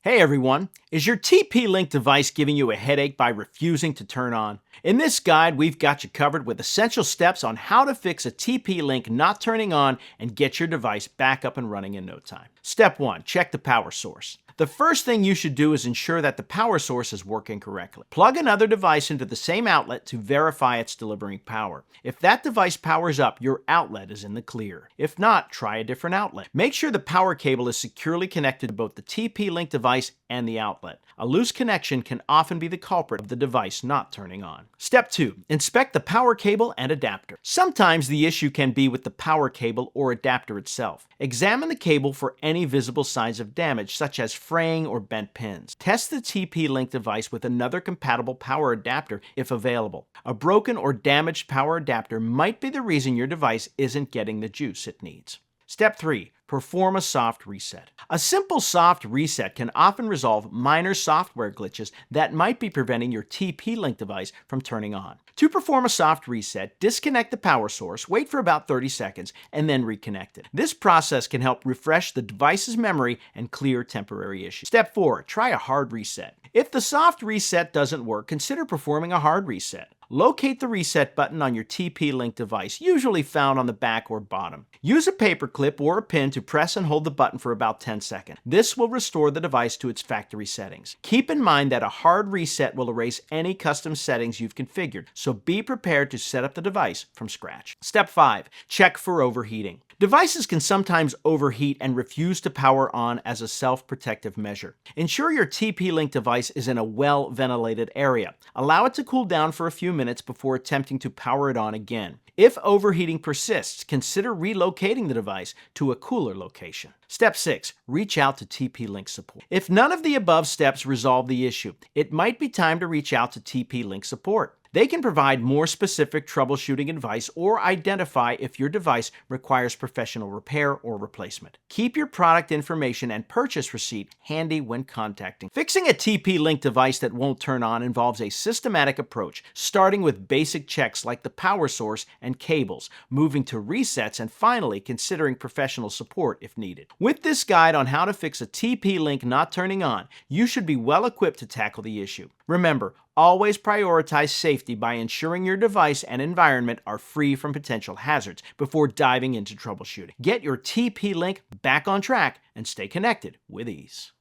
Hey everyone, is your TP-Link device giving you a headache by refusing to turn on? In this guide, we've got you covered with essential steps on how to fix a TP-Link not turning on and get your device back up and running in no time. Step 1. Check the power source. The first thing you should do is ensure that the power source is working correctly. Plug another device into the same outlet to verify it's delivering power. If that device powers up, your outlet is in the clear. If not, try a different outlet. Make sure the power cable is securely connected to both the TP-Link device and the outlet. A loose connection can often be the culprit of the device not turning on. Step 2. Inspect the power cable and adapter. Sometimes the issue can be with the power cable or adapter itself. Examine the cable for any visible signs of damage, such as fraying or bent pins. Test the TP-Link device with another compatible power adapter if available. A broken or damaged power adapter might be the reason your device isn't getting the juice it needs. Step 3. Perform a soft reset. A simple soft reset can often resolve minor software glitches that might be preventing your TP-Link device from turning on. To perform a soft reset, disconnect the power source, wait for about 30 seconds, and then reconnect it. This process can help refresh the device's memory and clear temporary issues. Step 4. Try a hard reset. If the soft reset doesn't work, consider performing a hard reset. Locate the reset button on your TP-Link device, usually found on the back or bottom. Use a paper clip or a pin to press and hold the button for about 10 seconds. This will restore the device to its factory settings. Keep in mind that a hard reset will erase any custom settings you've configured, so be prepared to set up the device from scratch. Step 5. Check for overheating. Devices can sometimes overheat and refuse to power on as a self-protective measure. Ensure your TP-Link device is in a well-ventilated area. Allow it to cool down for a few minutes before attempting to power it on again. If overheating persists, consider relocating the device to a cooler location. Step 6. Reach out to TP-Link support. If none of the above steps resolve the issue, it might be time to reach out to TP-Link support. They can provide more specific troubleshooting advice or identify if your device requires professional repair or replacement. Keep your product information and purchase receipt handy when contacting. Fixing a TP-Link device that won't turn on involves a systematic approach, starting with basic checks like the power source and cables, moving to resets, and finally considering professional support if needed. With this guide on how to fix a TP-Link not turning on, you should be well equipped to tackle the issue. Remember, always prioritize safety by ensuring your device and environment are free from potential hazards before diving into troubleshooting. Get your TP-Link back on track and stay connected with ease.